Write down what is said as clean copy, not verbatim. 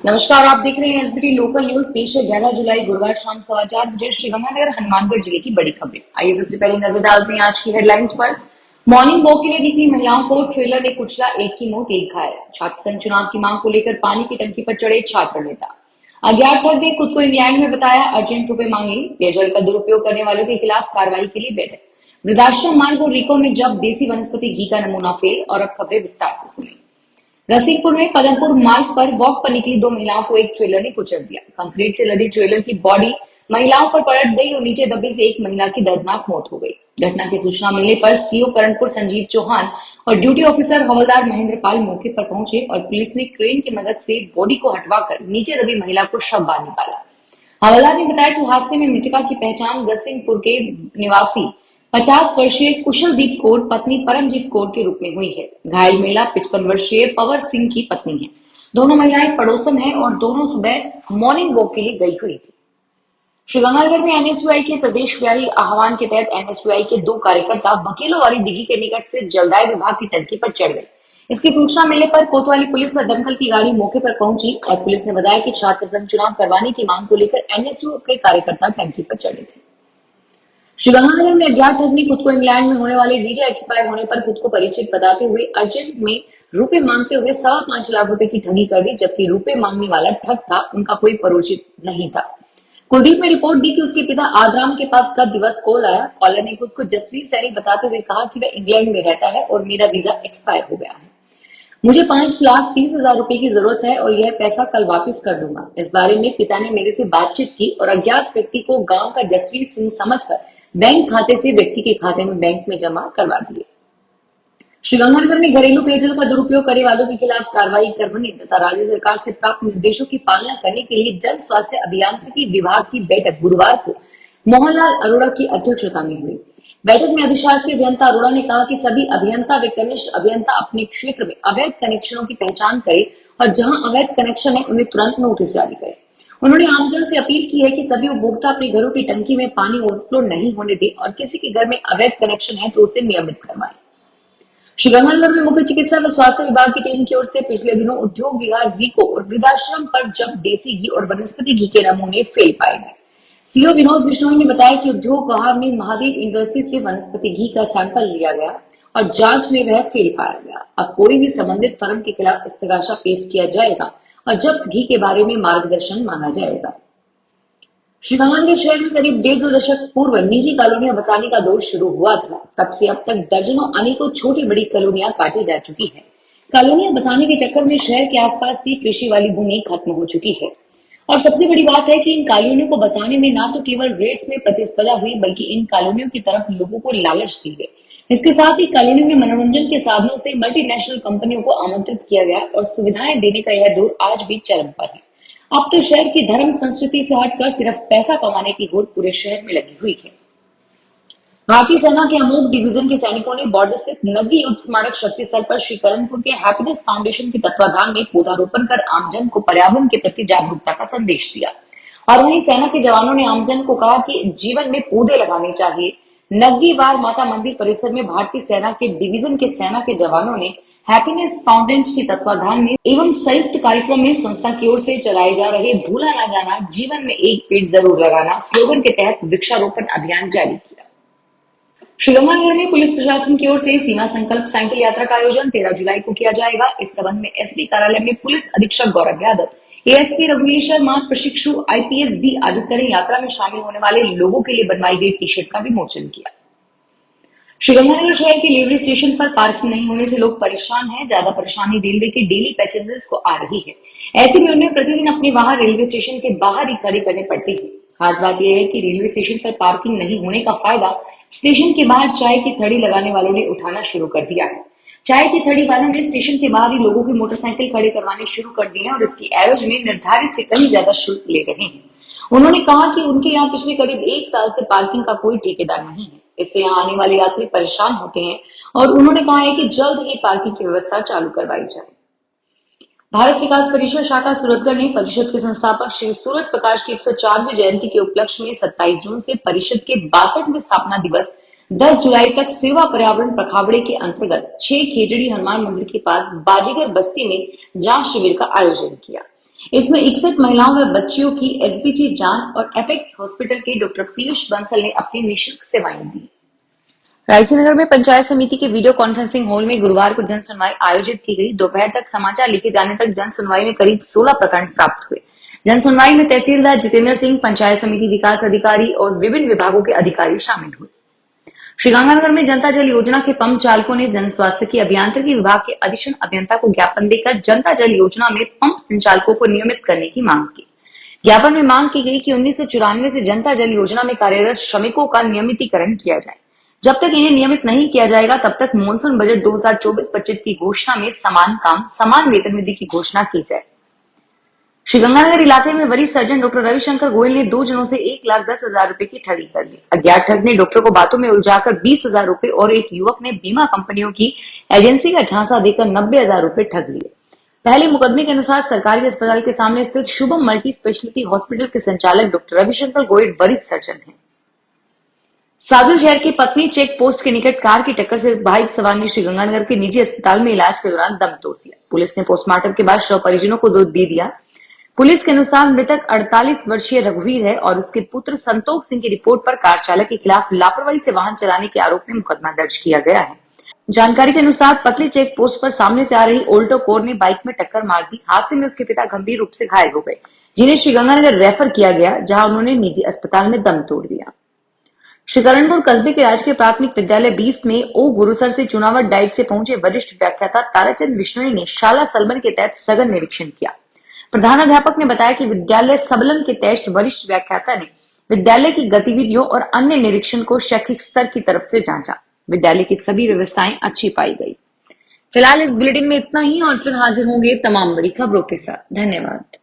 नमस्कार, आप देख रहे हैं एसबीटी लोकल न्यूज। पेश है 11 जुलाई गुरुवार शाम 4:15 श्रीगंगानगर हनुमानगढ़ जिले की बड़ी खबरें। आइए सबसे पहले नजर डालते हैं आज की हेडलाइंस पर। मॉर्निंग वॉक के लिए निकली महिलाओं को ट्रेलर ने कुचला, एक की मौत एक घायल। छात्र संघ चुनाव की मांग को लेकर पानी की टंकी पर चढ़े छात्र नेता। अज्ञात ठग ने खुद को इंग्लैंड में बताया, अर्जेंट रुपए मांगे। पेयजल का दुरुपयोग करने वालों के खिलाफ कार्रवाई के लिए बैठक। वृद्धाश्रम मार्ग और रीको में जब देसी वनस्पति घी का नमूना फेल। और अब खबरें विस्तार से सुनिए। रसिकपुर में पदमपुर मार्ग पर वॉक पर निकली दो महिलाओं को एक ट्रेलर ने कुचल दिया। कंक्रीट से लदी ट्रेलर की बॉडी महिलाओं पर पलट गई और नीचे दबने से एक महिला की दर्दनाक मौत हो गई। घटना की सूचना मिलने पर सीओ करणपुर संजीव चौहान और ड्यूटी ऑफिसर हवलदार महेंद्र पाल मौके पर पहुंचे और पुलिस ने क्रेन की मदद से बॉडी को हटवाकर नीचे दबी महिला को शव बाहर निकाला। हवलदार ने बताया कि हादसे में मृतका की पहचान गसिंगपुर के निवासी 50 वर्षीय कुशलदीप कौर पत्नी परमजीत कौर के रूप में हुई है। घायल महिला 55 वर्षीय पवर सिंह की पत्नी है। दोनों महिलाएं पड़ोसन हैं और दोनों सुबह मॉर्निंग वॉक के लिए गई हुई थी। श्रीगंगानगर में एनएसयूआई के प्रदेश व्यापी आह्वान के तहत एनएसयूआई के दो कार्यकर्ता बकेलों वाली दिघी के निकट से जलदाय विभाग की टंकी पर चढ़ गए। इसकी सूचना मिलने पर कोतवाली पुलिस व दमकल की गाड़ी मौके पर पहुंची और पुलिस ने बताया कि छात्र संघ चुनाव करवाने की मांग को लेकर एनएसयू के कार्यकर्ता टंकी पर चढ़े थे। श्रीगंगानगर में अज्ञात ठग ने खुद को इंग्लैंड में होने वाले वीजा एक्सपायर होने पर खुद को परिचित बताते हुए अर्जेंट में रुपए मांगते हुए 5.25 लाख रुपए की ठगी कर दी, जबकि रुपए मांगने वाला ठग था, उनका कोई परिचित नहीं था। कुलदीप ने रिपोर्ट दी कि उसके पिता आद्राम के पास गत दिवस कॉल आया। कॉलर ने खुद को जसवीर सैनी बताते हुए कहा कि वह इंग्लैंड में रहता है और मेरा वीजा एक्सपायर हो गया है। मुझे 5,30,000 रुपए की जरूरत है और यह पैसा कल वापस कर दूंगा। इस बारे में पिता ने मेरे से बातचीत की और अज्ञात व्यक्ति को गांव का जसवीर सिंह समझकर बैंक खाते से व्यक्ति के खाते में बैंक में जमा करवा दिए। श्रीगंगानगर में घरेलू पेयजल का दुरुपयोग करने वालों के खिलाफ कार्रवाई करने तथा राज्य सरकार से प्राप्त निर्देशों की पालना करने के लिए जन स्वास्थ्य अभियांत्रिकी विभाग की बैठक गुरुवार को मोहनलाल अरोड़ा की अध्यक्षता में हुई। बैठक में अधिशासी अभियंता अरोड़ा ने कहा कि सभी अभियंता व कनिष्ठ अभियंता अपने क्षेत्र में अवैध कनेक्शनों की पहचान करें और जहां अवैध कनेक्शन है उन्हें तुरंत नोटिस जारी करें। उन्होंने आमजन से अपील की है कि सभी उपभोक्ता अपने घरों की टंकी में पानी ओवरफ्लो नहीं होने दें और किसी के घर में अवैध कनेक्शन है तो उसे नियमित करवाएं। श्रीगंगानगर में मुख्य चिकित्सा व स्वास्थ्य विभाग की टीम की ओर से पिछले दिनों उद्योग विहार वीको और वृद्धाश्रम पर जब देसी घी और वनस्पति घी के नमूने फेल पाए गए। सीओ विनोद बिश्नोई ने बताया कि उद्योग विहार में महादेव इंडस्ट्री से वनस्पति घी का सैंपल लिया गया और जांच में वह फेल पाया गया। अब कोई भी संबंधित फर्म के खिलाफ इस्तीगासा पेश किया जाएगा और जब्त घी के बारे में मार्गदर्शन मांगा जाएगा। श्रीगंगानगर शहर में करीब 1.5-2 दशक पूर्व निजी कॉलोनियां बसाने का दौर शुरू हुआ था। तब से अब तक दर्जनों अनेकों छोटी बड़ी कॉलोनियां काटी जा चुकी है। कॉलोनियां बसाने के चक्कर में शहर के आसपास की कृषि वाली भूमि खत्म हो चुकी है और सबसे बड़ी बात है कि इन कॉलोनियों को बसाने में न तो केवल रेट्स में प्रतिस्पर्धा हुई बल्कि इन कॉलोनियों की तरफ लोगों को लालच दी गई। इसके साथ ही कॉलोनियों में मनोरंजन के साधनों से मल्टीनेशनल कंपनियों को आमंत्रित किया गया और सुविधाएं देने का यह दौर आज भी चरम पर है। अब तो शहर की धर्म संस्कृति से हटकर सिर्फ पैसा कमाने की होड़ पूरे शहर में लगी हुई है। भारतीय सेना के अमोघ डिवीजन के सैनिकों ने बॉर्डर स्थित नगी युद्ध स्मारक शक्ति स्थल पर श्री करणपुर के हैप्पीनेस फाउंडेशन के तत्वाधान में पौधारोपण कर आमजन को पर्यावरण के प्रति जागरूकता का संदेश दिया। और वहीं सेना के जवानों ने आमजन को कहा कि जीवन में पौधे लगाने चाहिए। नग्गी वार माता मंदिर परिसर में भारतीय सेना के डिवीजन के सेना के जवानों ने हैप्पीनेस फाउंडेशन के तत्वाधान में एवं संयुक्त कार्यक्रम में संस्था की ओर से चलाए जा रहे भूला ना जाना जीवन में एक पेड़ जरूर लगाना स्लोगन के तहत वृक्षारोपण अभियान जारी किया। श्रीगंगानगर में पुलिस प्रशासन की ओर से सीमा संकल्प साइकिल यात्रा का आयोजन 13 जुलाई को किया जाएगा। इस संबंध में एसपी कार्यालय में पुलिस अधीक्षक गौरव यादव, एएसपी रघुवीर मार्ग प्रशिक्षु आईपीएस बी आदित्य ने यात्रा में शामिल होने वाले लोगों के लिए बनवाई गई टी शर्ट का विमोचन किया। श्रीगंगानगर शहर के रेलवे स्टेशन पर पार्किंग नहीं होने से लोग परेशान हैं। ज्यादा परेशानी रेलवे के डेली पैसेंजर्स को आ रही है। ऐसे में उन्हें प्रतिदिन अपने वाहन रेलवे स्टेशन के बाहर ही खड़े करने पड़ते हैं। खास बात यह है कि रेलवे स्टेशन पर पार्किंग नहीं होने का फायदा स्टेशन के बाहर चाय की थड़ी लगाने वालों ने उठाना शुरू कर दिया है। चाय की थड़ी वालों ने स्टेशन के बाहर ही लोगों की मोटरसाइकिल खड़े करवाने शुरू कर दिए हैं और इसकी एवज में निर्धारित से कहीं ज्यादा शुल्क ले रहे हैं। उन्होंने कहा कि उनके यहाँ पिछले करीब 1 साल से पार्किंग का कोई ठेकेदार नहीं है। इससे यहाँ आने वाले यात्री परेशान होते हैं और उन्होंने कहा है कि जल्द ही पार्किंग की व्यवस्था चालू करवाई जाए। भारत विकास परिषद शाखा सूरतगढ़ ने परिषद के संस्थापक श्री सूरत प्रकाश की 104वीं जयंती के उपलक्ष्य में 27 जून से परिषद के 62वें स्थापना दिवस 10 जुलाई तक सेवा पर्यावरण पखावड़े के अंतर्गत 6 खेजड़ी हनुमान मंदिर के पास बाजीगर बस्ती में जांच शिविर का आयोजन किया। इसमें 61 महिलाओं व बच्चियों की एसबीजी जांच और एपेक्स हॉस्पिटल के डॉक्टर पीयूष बंसल ने अपनी निःशुल्क सेवाएं दी। रायसीनगर में पंचायत समिति के वीडियो कॉन्फ्रेंसिंग हॉल में गुरुवार को जन सुनवाई आयोजित की गई। दोपहर तक समाचार लिखे जाने तक जन सुनवाई में करीब 16 प्रकरण प्राप्त हुए। जन सुनवाई में तहसीलदार जितेंद्र सिंह, पंचायत समिति विकास अधिकारी और विभिन्न विभागों के अधिकारी शामिल हुए। श्रीगंगानगर में जनता जल योजना के पंप चालकों ने जन स्वास्थ्य की अभियांत्रिकी विभाग के अधीक्षण अभियंता को ज्ञापन देकर जनता जल योजना में पंप संचालकों को नियमित करने की मांग की। ज्ञापन में मांग की गई कि 1994 से जनता जल योजना में कार्यरत श्रमिकों का नियमितीकरण किया जाए। जब तक इन्हें नियमित नहीं किया जाएगा तब तक मॉनसून बजट 2024-25 की घोषणा में समान काम समान वेतन वृद्धि की घोषणा की जाए। श्रीगंगानगर इलाके में वरिष्ठ सर्जन डॉक्टर रविशंकर गोयल ने 2 जनों से 1,10,000 रुपए की ठगी कर ली। अज्ञात ठग ने डॉक्टर को बातों में उलझाकर 20,000 रुपए और एक युवक ने बीमा कंपनियों की एजेंसी का झांसा देकर 90,000 रुपए ठग लिए। पहले मुकदमे के अनुसार सरकारी अस्पताल के सामने स्थित शुभम मल्टी स्पेशलिटी हॉस्पिटल के संचालक डॉक्टर रविशंकर गोयल वरिष्ठ सर्जन है। सादुल शहर की पत्नी चेक पोस्ट के निकट कार की टक्कर से बाइक सवार ने श्रीगंगानगर के निजी अस्पताल में इलाज के दौरान दम तोड़ दिया। पुलिस ने पोस्टमार्टम के बाद शव परिजनों को दे दिया। पुलिस के अनुसार मृतक 48 वर्षीय रघुवीर है और उसके पुत्र संतोष सिंह की रिपोर्ट पर कार चालक के खिलाफ लापरवाही से वाहन चलाने के आरोप में मुकदमा दर्ज किया गया है। जानकारी के अनुसार पतली चेक पोस्ट पर सामने से आ रही ओल्टो कोर ने बाइक में टक्कर मार दी। हादसे में उसके पिता गंभीर रूप से घायल हो गए, जिन्हें श्रीगंगानगर रेफर किया गया, जहां उन्होंने निजी अस्पताल में दम तोड़ दिया। श्रीकरणपुर कस्बे के राजकीय प्राथमिक विद्यालय 20 में ओ गुरुसर से चुनावट डाइट से पहुंचे वरिष्ठ व्याख्याता ताराचंद बिश्नोई ने शाला सलबन के तहत सघन निरीक्षण किया। प्रधानाध्यापक ने बताया कि विद्यालय सबलन के तहत वरिष्ठ व्याख्याता ने विद्यालय की गतिविधियों और अन्य निरीक्षण को शैक्षिक स्तर की तरफ से जांचा। विद्यालय की सभी व्यवस्थाएं अच्छी पाई गई। फिलहाल इस बुलेटिन में इतना ही और फिर हाजिर होंगे तमाम बड़ी खबरों के साथ। धन्यवाद।